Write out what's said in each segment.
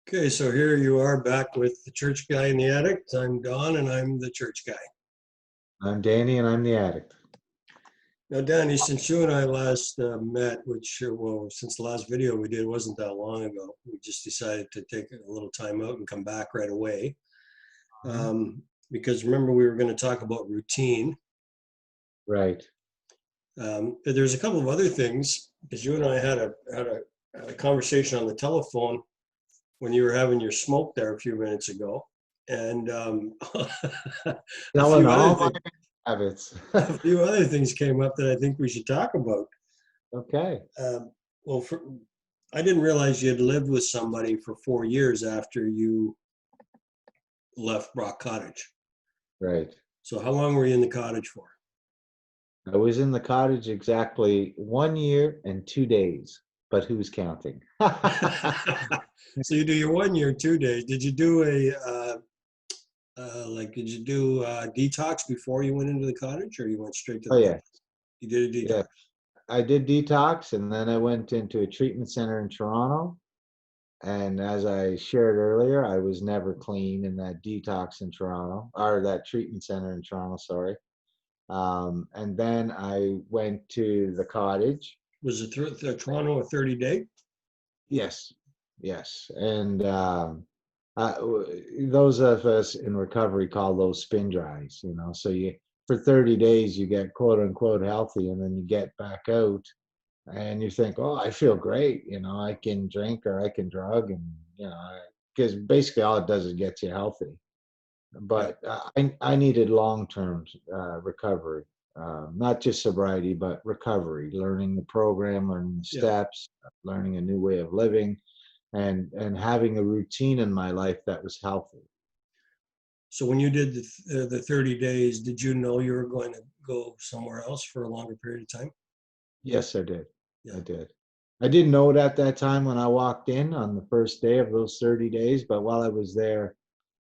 Okay, so here you are back with the church guy and the addict. I'm Don and I'm the church guy. I'm Danny and I'm the addict. Now, Danny, since you and I last met, since the last video we did wasn't that long ago, we just decided to take a little time out and come back right away. Because remember, we were going to talk about routine. Right. But there's a couple of other things, because you and I had a conversation on the telephone when you were having your smoke there a few minutes ago. And Telling all my habits. a few other things came up that I think we should talk about. Okay. Well, I didn't realize you had lived with somebody for 4 years after you left Brock Cottage. Right. So how long were you in the cottage for? I was in the cottage exactly 1 year and 2 days, but who's counting? So you do your 1 year, 2 days. Did you do detox before you went into the cottage, or you went straight to the Oh cottage? yeah. You did a detox. Yeah. I did detox and then I went into a treatment center in Toronto. And as I shared earlier, I was never clean in that detox in Toronto, or that treatment center in Toronto, sorry. And then I went to the cottage. Was it Toronto a 30-day? Yes, yes. And those of us in recovery call those spin dries, So for 30 days, you get quote unquote healthy, and then you get back out and you think, oh, I feel great. I can drink or I can drug, and, because basically all it does is get you healthy. But I needed long-term recovery, not just sobriety, but recovery, learning the program, learning the steps, learning a new way of living, and having a routine in my life that was healthy. So when you did the 30 days, did you know you were going to go somewhere else for a longer period of time? Yes, I did. Yeah. I did. I didn't know it at that time when I walked in on the first day of those 30 days, but while I was there,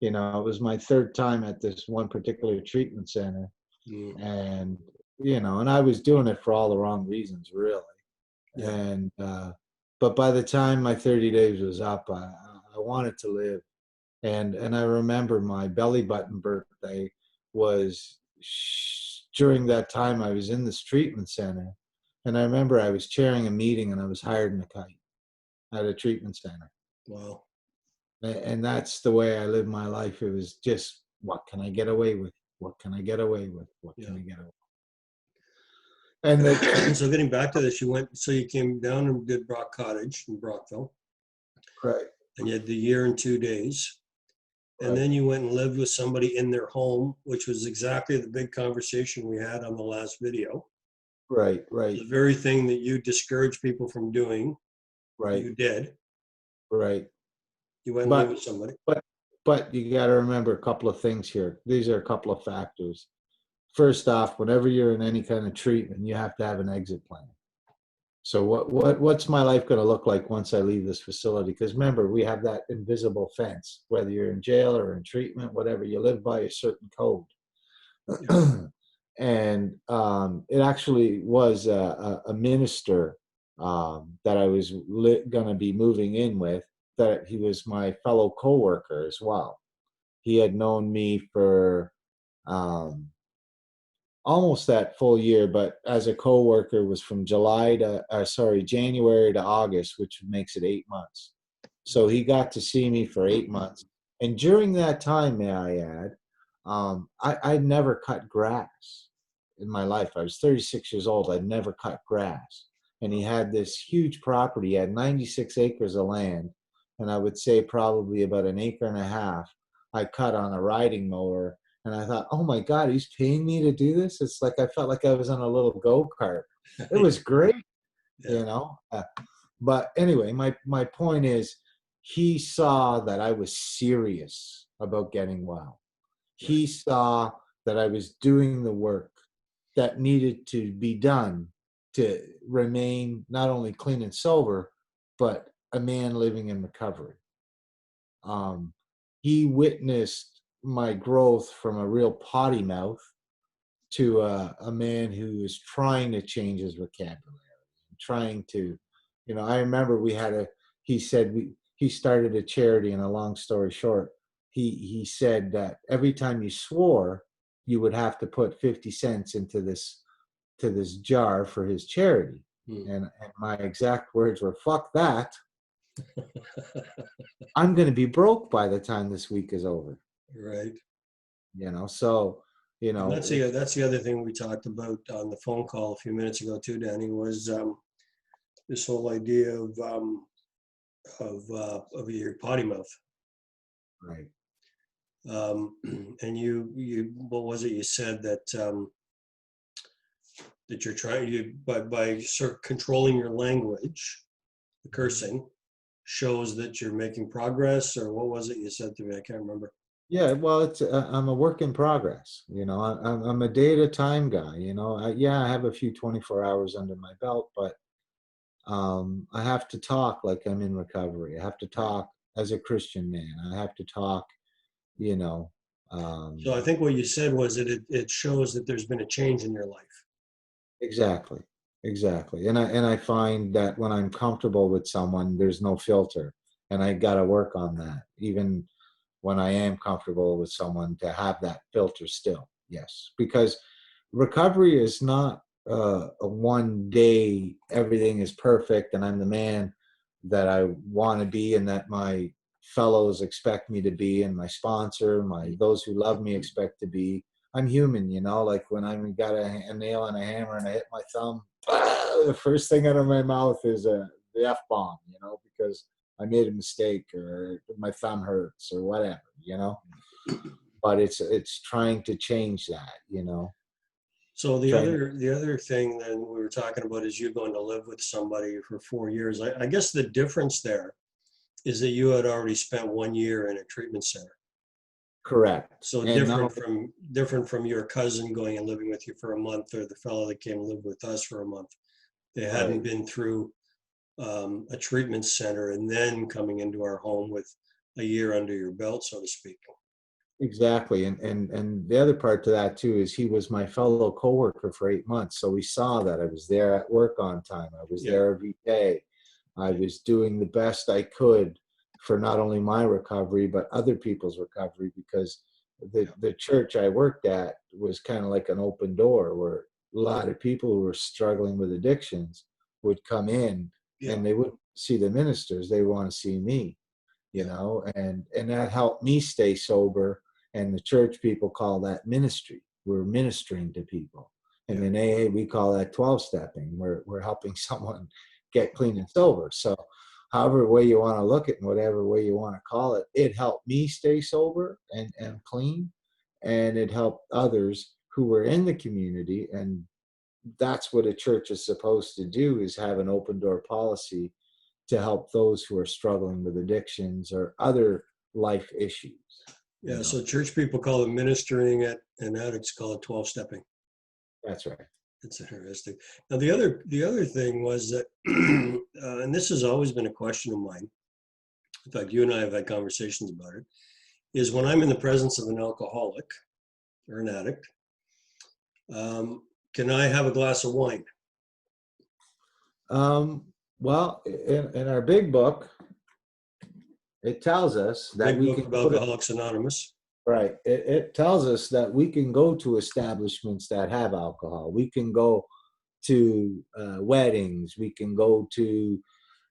it was my third time at this one particular treatment center. And, and I was doing it for all the wrong reasons, really. Yeah. And, but by the time my 30 days was up, I wanted to live. And I remember my belly button birthday was during that time I was in this treatment center. And I remember I was chairing a meeting and I was hired in a kite at a treatment center. Wow. And that's the way I lived my life. It was just, what can I get away with? What can I get away with? What can I get away with? And so getting back to this, you came down and did Brock Cottage in Brockville. Right. And you had the year and 2 days. And then you went and lived with somebody in their home, which was exactly the big conversation we had on the last video. Right, right. The very thing that you discourage people from doing, right. You did. Right. You went and lived with somebody. But you got to remember a couple of things here. These are a couple of factors. First off, whenever you're in any kind of treatment, you have to have an exit plan. So what's my life going to look like once I leave this facility? Because remember, we have that invisible fence. Whether you're in jail or in treatment, whatever, you live by a certain code. And it actually was a minister that I was going to be moving in with, that he was my fellow coworker as well. He had known me for almost that full year, but as a coworker was from January to August, which makes it 8 months. So he got to see me for 8 months. And during that time, may I add, I'd never cut grass in my life. I was 36 years old. I'd never cut grass. And he had this huge property. He had 96 acres of land. And I would say probably about an acre and a half I cut on a riding mower. And I thought, oh my God, he's paying me to do this? It's like I felt like I was on a little go-kart. It was great, But anyway, my point is, he saw that I was serious about getting well. He saw that I was doing the work that needed to be done to remain not only clean and sober, but a man living in recovery. He witnessed my growth from a real potty mouth to a man who is trying to change his vocabulary, trying to, I remember he said he started a charity, and a long story short, he said that every time you swore, you would have to put 50 cents into this jar for his charity. Hmm. And my exact words were, fuck that. I'm going to be broke by the time this week is over. Right. So, And that's the other thing we talked about on the phone call a few minutes ago too, Danny, was this whole idea of your potty mouth. right. And you what was it you said that you're trying by sort of controlling your language, the cursing shows that you're making progress, or what was it you said to me? I can't remember. Yeah, well, I'm a work in progress. I'm a day at a time guy. I have a few 24 hours under my belt, but I have to talk like I'm in recovery. I have to talk as a Christian man. I have to talk, you know, So I think what you said was that it shows that there's been a change in your life. exactly, exactly. And I find that when I'm comfortable with someone, there's no filter, and I got to work on that. Even when I am comfortable with someone, to have that filter still. Yes, because recovery is not a one day everything is perfect and I'm the man that I want to be and that my fellows expect me to be and my sponsor, my those who love me expect to be. I'm human, like when I got a nail and a hammer and I hit my thumb, the first thing out of my mouth is the F-bomb, because I made a mistake or my thumb hurts or whatever. But it's trying to change that. So the Trying to, other the other thing then we were talking about is you going to live with somebody for 4 years. I guess the difference there is that you had already spent 1 year in a treatment center. correct. So And now, different from your cousin going and living with you for a month, or the fellow that came and lived with us for a month. They hadn't right, been through a treatment center and then coming into our home with a year under your belt, so to speak. exactly. And the other part to that too is he was my fellow coworker for 8 months. So we saw that I was there at work on time. I was Yeah, there every day. I was doing the best I could for not only my recovery, but other people's recovery, because yeah, the church I worked at was kind of like an open door where a lot of people who were struggling with addictions would come in yeah, and they wouldn't see the ministers. They want to see me, yeah, and that helped me stay sober. And the church people call that ministry. We're ministering to people. And yeah. in AA, we call that 12 stepping. We're helping someone get clean and sober. So, however way you want to look at it, and whatever way you want to call it, it helped me stay sober and clean, and it helped others who were in the community. And that's what a church is supposed to do: is have an open door policy to help those who are struggling with addictions or other life issues. Yeah, so church people call it ministering it, and addicts call it 12 stepping. That's right. It's interesting. Now, the other thing was that, and this has always been a question of mine. In fact, you and I have had conversations about it. Is when I'm in the presence of an alcoholic or an addict, um, can I have a glass of wine? Um, well, in our big book, it tells us that Big we book can of go to, Alcoholics Anonymous. right. It tells us that we can go to establishments that have alcohol. We can go to weddings. We can go to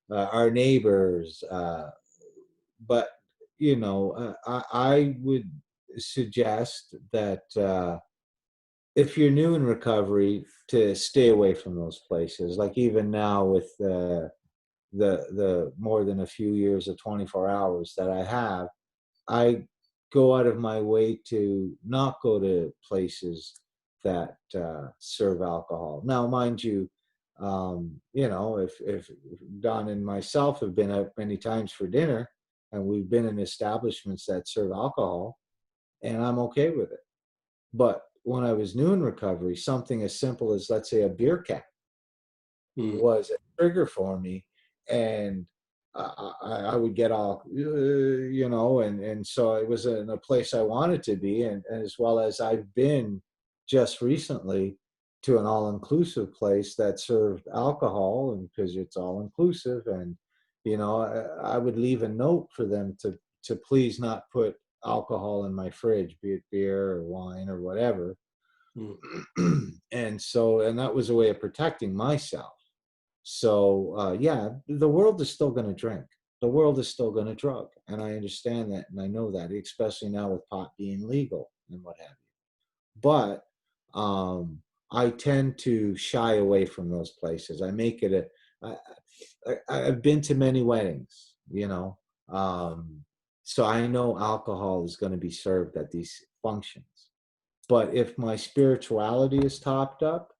our neighbors. But I would suggest that if you're new in recovery, to stay away from those places. Like even now with the more than a few years of 24 hours that I have, I go out of my way to not go to places that serve alcohol. Now, mind you, if Don and myself have been out many times for dinner, and we've been in establishments that serve alcohol, and I'm okay with it. But when I was new in recovery, something as simple as, let's say, a beer can Hmm. was a trigger for me, and I would get all, and so it was in a place I wanted to be, and as well as I've been just recently to an all-inclusive place that served alcohol, and because it's all inclusive, and I would leave a note for them to please not put alcohol in my fridge, be it beer or wine or whatever. Mm. And that was a way of protecting myself. So yeah, the world is still going to drink. The world is still going to drug, and I understand that, and I know that, especially now with pot being legal and what have you. But I tend to shy away from those places. I make it I've been to many weddings, so I know alcohol is going to be served at these functions. But if my spirituality is topped up,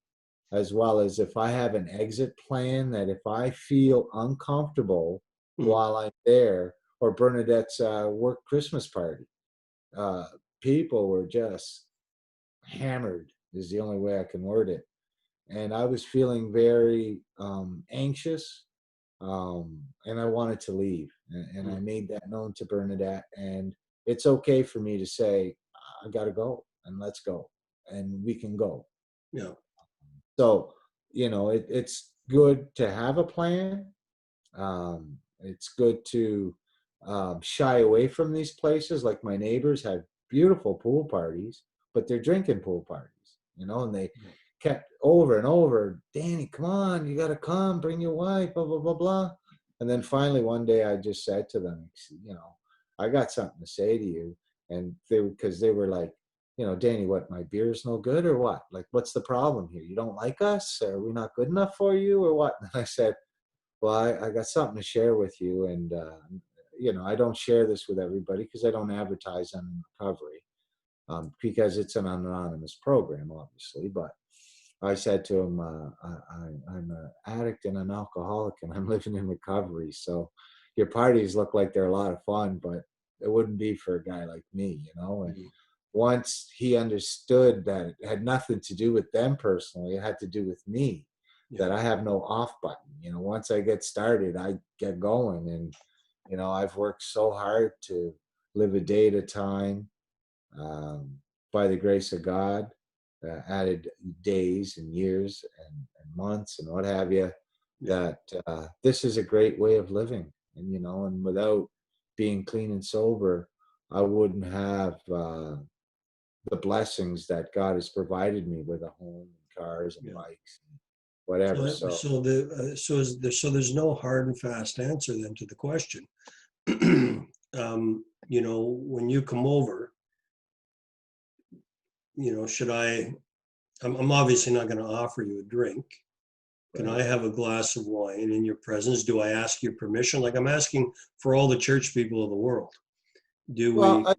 as well as if I have an exit plan, that if I feel uncomfortable Mm. while I'm there, or Bernadette's work Christmas party, uh, people were just hammered, is the only way I can word it. And I was feeling very anxious, and I wanted to leave. And I Mm. made that known to Bernadette. And it's okay for me to say, I got to go, and let's go, and we can go. Yeah. So, it's good to have a plan. It's good to shy away from these places. Like my neighbors had beautiful pool parties, but they're drinking pool parties, and they kept over and over, Danny, come on, you got to come, bring your wife, blah, blah, blah, blah. And then finally one day I just said to them, I got something to say to you. And because they were like, Danny, what, my beer's no good or what? Like, what's the problem here? You don't like us? Are we not good enough for you or what? And I said, well, I got something to share with you. And, I don't share this with everybody because I don't advertise on recovery, because it's an anonymous program, obviously. But I said to him, I'm an addict and an alcoholic, and I'm living in recovery. So your parties look like they're a lot of fun, but it wouldn't be for a guy like me. And Mm. once he understood that it had nothing to do with them personally, it had to do with me, Yeah. that I have no off button. Once I get started, I get going. And, I've worked so hard to live a day at a time, by the grace of God, added days and years and months and what have you, Yeah. that this is a great way of living. And without being clean and sober, I wouldn't have the blessings that God has provided me with, a home and cars and Yeah. bikes and whatever. So, So there's no hard and fast answer then to the question. When you come over, should I'm obviously not going to offer you a drink. Can I right. have a glass of wine in your presence? Do I ask your permission? Like I'm asking for all the church people of the world. Do Well, we?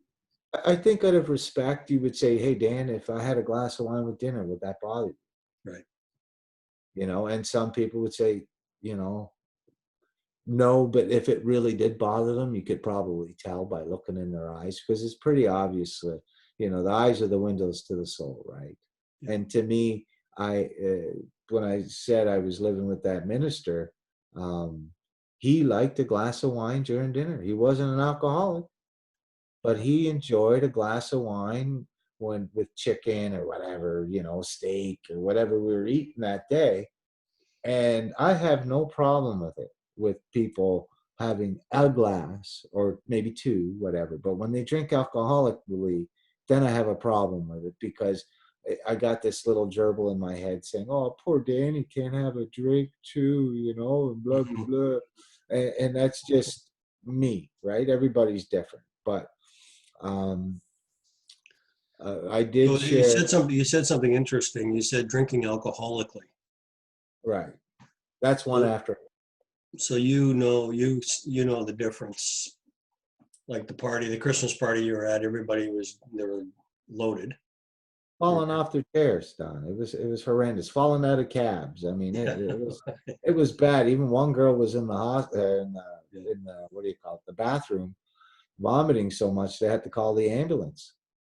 I think out of respect, you would say, hey, Dan, if I had a glass of wine with dinner, would that bother you? Right. And some people would say, you know, no, but if it really did bother them, you could probably tell by looking in their eyes, because it's pretty obvious that, the eyes are the windows to the soul, right? Yeah. And to me, when I said I was living with that minister, he liked a glass of wine during dinner. He wasn't an alcoholic, but Yeah. he enjoyed a glass of wine when with chicken or whatever, steak or whatever we were eating that day. And I have no problem with it, with people having a glass or maybe two, whatever. But when they drink alcoholically, then I have a problem with it, because I got this little gerbil in my head saying, oh, poor Danny can't have a drink too, and blah, blah, blah. And that's just me, right? Everybody's different. But um, I So did you share, said something. You said something interesting. You said drinking alcoholically. right. That's one So, after. so you know the difference. Like the Christmas party you were at, they were loaded. Falling off their chairs, Don. It was horrendous. Falling out of cabs. I mean, it was bad. Even one girl was in the hospital, in the what do you call it, the bathroom, vomiting so much they had to call the ambulance.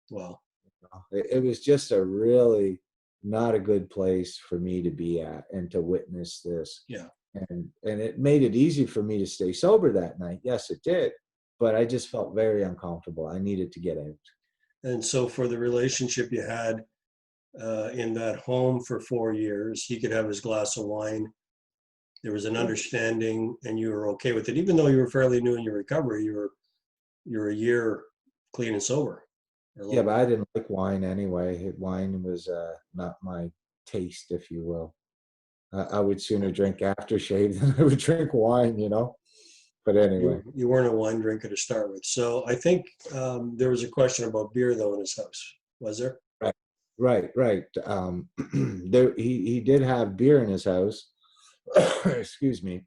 Wow. It was just a really not a good place for me to be at and to witness this. Yeah. And it made it easy for me to stay sober that night. Yes, it did. But I just felt very uncomfortable. I needed to get out. And so for the relationship you had in that home for 4 years, he could have his glass of wine there was an understanding and you were okay with it, even though you were fairly new in your recovery. You're a year clean and sober. Or Yeah, but longer. I didn't like wine anyway. Wine was not my taste, if you will. I would sooner drink aftershave than I would drink wine, you know. But anyway, You weren't a wine drinker to start with. So I think there was a question about beer though in his house. Was there? right, right. There, he did have beer in his house. Excuse me.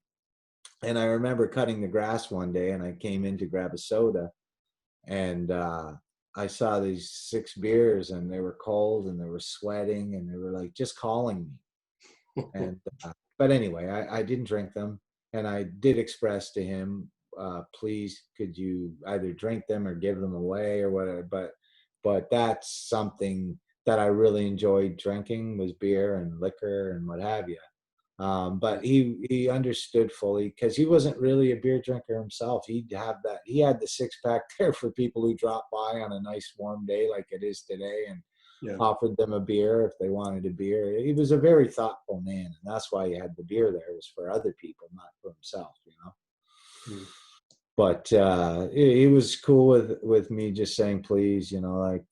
And I remember cutting the grass one day, and I came in to grab a soda, and I saw these 6 beers, and they were cold, and they were sweating, and they were like just calling me. And but anyway, I didn't drink them, and I did express to him, please, could you either drink them or give them away or whatever. But that's something that I really enjoyed drinking, was beer and liquor and what have you. But he understood fully, because he wasn't really a beer drinker himself. He'd have that. He had the 6 pack there for people who drop by on a nice warm day like it is today, and Yeah. offered them a beer if they wanted a beer. He was a very thoughtful man, and that's why he had the beer there, was for other people, not for himself, you know. Mm. But he was cool with me just saying please, you know, like.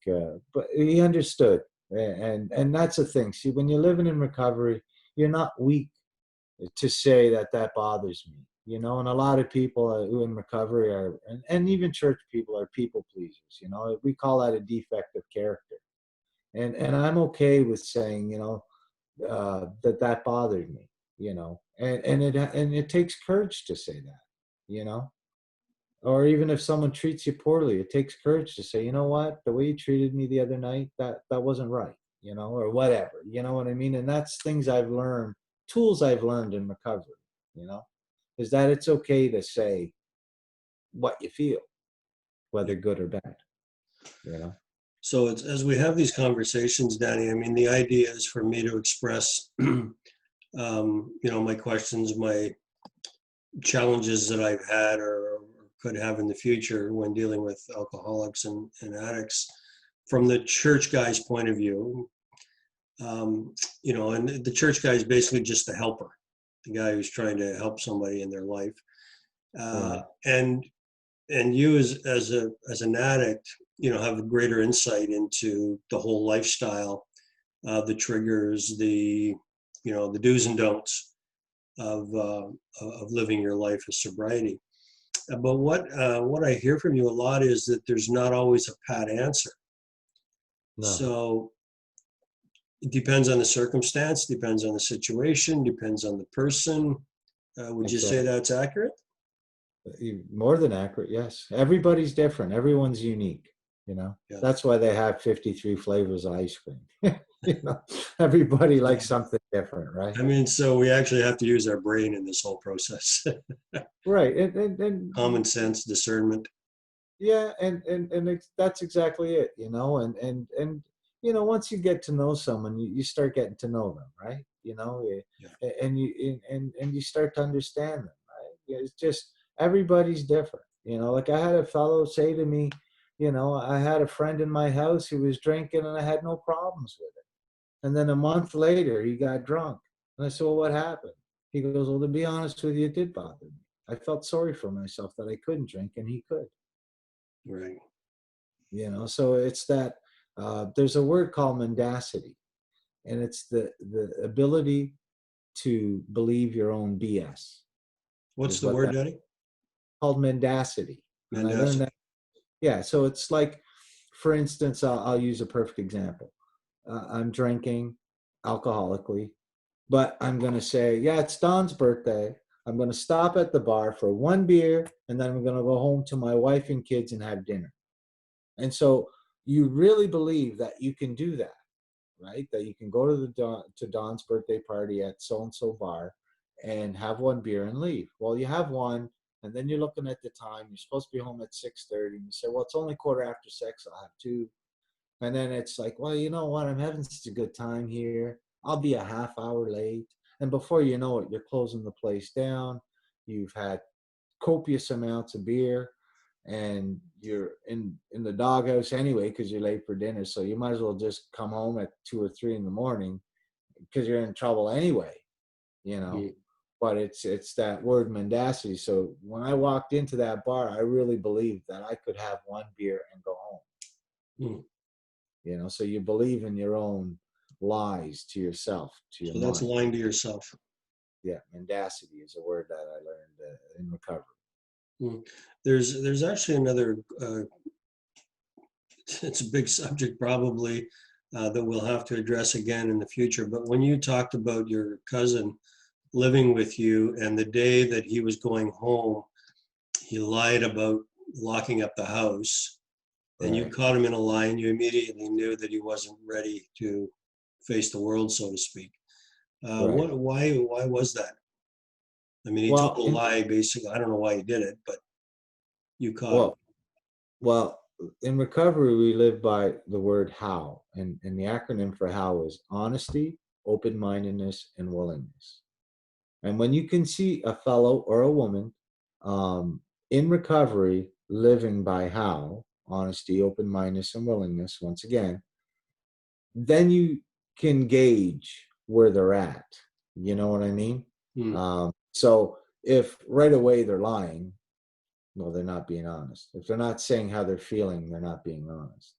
But he understood, and that's the thing. See, when you're living in recovery, you're not weak to say that that bothers me, you know. And a lot of people who in recovery are, and even church people, are people pleasers, you know. We call that a defect of character. And I'm okay with saying, you know, that bothered me, you know. And it takes courage to say that, you know. Or even if someone treats you poorly, it takes courage to say, you know what, the way you treated me the other night, that wasn't right, you know, or whatever, you know what I mean. And that's things I've learned, tools I've learned in recovery, you know, is that it's okay to say what you feel, Yeah. whether good or bad, you know. So it's, as we have these conversations, Danny, I mean, the idea is for me to express, my questions, my challenges that I've had or could have in the future when dealing with alcoholics and addicts from the church guy's point of view. And the church guy is basically just the helper, the guy who's trying to help somebody in their life. Uh, Right. and and you as an addict, have a greater insight into the whole lifestyle, the triggers, the do's and don'ts of living your life of sobriety. But what I hear from you a lot is that there's not always a pat answer. No, So it depends on the circumstance, depends on the situation, depends on the person. Would you say exactly. that's accurate? More than accurate, yes. Everybody's different. Everyone's unique, you know. Yeah. That's why they have 53 flavors of ice cream. You know, everybody likes something different, right? I mean, so we actually have to use our brain in this whole process. Right. And Common sense, discernment. yeah, that's exactly it, you know. And you know, once you get to know someone, you start getting to know them, right? You know, Yeah. and you start to understand them, right? Yeah, it's just everybody's different, you know. Like I had a fellow say to me, you know, I had a friend in my house who was drinking, and I had no problems with it. And then a month later, he got drunk, and I said, "Well, what happened?" He goes, "Well, to be honest with you, it did bother me. I felt sorry for myself that I couldn't drink, and he could." Right. You know, so it's that there's a word called mendacity, and it's the ability to believe your own BS, What's is the what word, that Danny? called, mendacity. And I learned Mendacity. that. Yeah, so it's like, for instance, I'll use a perfect example. I'm drinking alcoholically, but I'm going to say, yeah, it's Don's birthday. I'm going to stop at the bar for 1 beer, and then I'm going to go home to my wife and kids and have dinner. And so you really believe that you can do that, right? That you can go to to Don's birthday party at so and so bar and have 1 beer and leave. Well, you have one, and then you're looking at the time. You're supposed to be home at 6:30, and you say, "Well, it's only 6:15. I'll have two." And then it's like, "Well, you know what? I'm having such a good time here. I'll be a half hour late." And before you know it, you're closing the place down. You've had copious amounts of beer, and you're in the doghouse anyway because you're late for dinner, so you might as well just come home at 2 or 3 in the morning because you're in trouble anyway, you know. Mm. but it's that word mendacity. So when I walked into that bar, I really believed that I could have one beer and go home. Hmm. You know, so you believe in your own lies to yourself, to your So that's mind. lying to yourself. Yeah, mendacity is a word that I learned in recovery. Hmm. There's actually another. It's a big subject probably that we'll have to address again in the future. But when you talked about your cousin living with you and the day that he was going home, he lied about locking up the house, and you Right. caught him in a lie, and you immediately knew that he wasn't ready to face the world, so to speak. Right. Why was that? I mean, he told Well, a lie basically. I don't know why he did it, but you caught him. well, well, in recovery, we live by the word how, and the acronym for how is honesty, open-mindedness, and willingness. And when you can see a fellow or a woman in recovery living by how, honesty, open-mindedness, and willingness, once again, then you can gauge where they're at. You know what I mean? Hmm. So if right away they're lying, well, they're not being honest. If they're not saying how they're feeling, they're not being honest.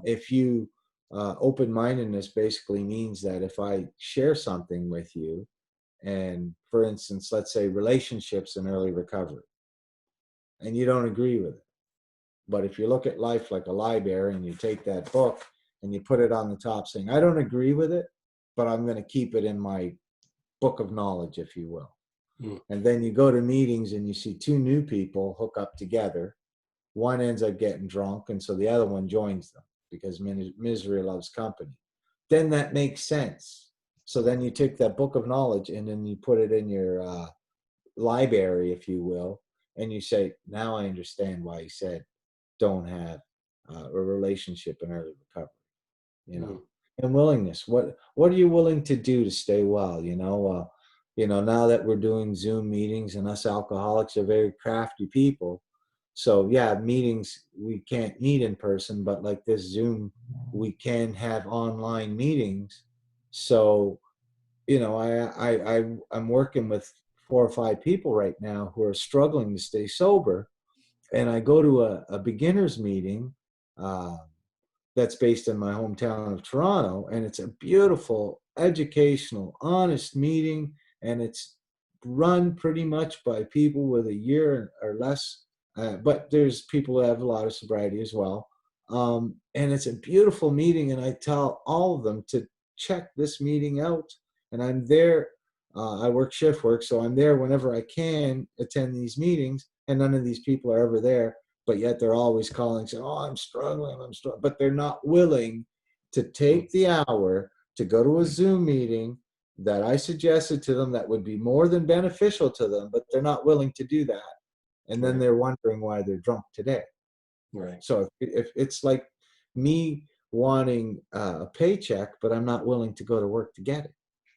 If you open-mindedness basically means that if I share something with you, and for instance, let's say relationships in early recovery, and you don't agree with it, but if you look at life like a library and you take that book and you put it on the top saying, I don't agree with it, but I'm going to keep it in my book of knowledge, if you will. Hmm. And then you go to meetings and you see two new people hook up together. One ends up getting drunk, and so the other one joins them because misery loves company. Then that makes sense. So then you take that book of knowledge and then you put it in your library, if you will, and you say, now I understand why he said don't have a relationship in early recovery, you Hmm. know. And willingness. What are you willing to do to stay well? Now that we're doing Zoom meetings, and us alcoholics are very crafty people. So yeah, meetings we can't meet in person, but like this Zoom, we can have online meetings. So I'm working with 4 or 5 people right now who are struggling to stay sober, and I go to a beginners meeting uh, that's based in my hometown of Toronto, and it's a beautiful, educational, honest meeting, and it's run pretty much by people with a year or less, but there's people who have a lot of sobriety as well. And it's a beautiful meeting, and I tell all of them to check this meeting out. And I'm there. I work shift work, so I'm there whenever I can attend these meetings, and none of these people are ever there, but yet they're always calling saying, oh, I'm struggling, but they're not willing to Hmm. take the hour to go to a Zoom meeting that I suggested to them that would be more than beneficial to them, but they're not willing to do that. And then Right. they're wondering why they're drunk today. Right. So if it's like me wanting a paycheck, but I'm not willing to go to work to get it,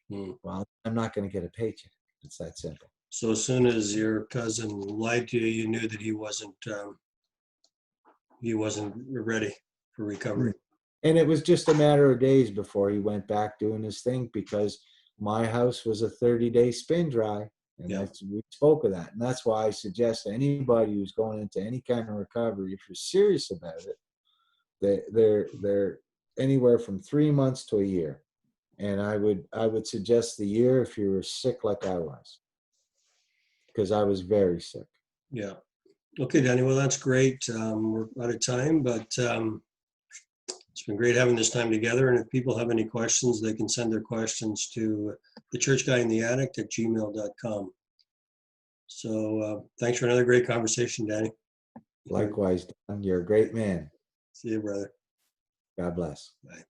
Hmm. well, I'm not going to get a paycheck. It's that simple. So as soon as your cousin lied to you, you knew that he wasn't ready for recovery. And it was just a matter of days before he went back doing his thing, because my house was a 30-day spin dry. And Yeah. we spoke of that. And that's why I suggest to anybody who's going into any kind of recovery, if you're serious about it, they're anywhere from 3 months to a year. And I would suggest the year if you were sick like I was, because I was very sick. Yeah. Okay, Danny. Well, that's great. We're out of time, but it's been great having this time together. And if people have any questions, they can send their questions to thechurchguyandtheaddict@gmail.com. So thanks for another great conversation, Danny. Likewise, Don, you're a great man. See you, brother. God bless. Bye.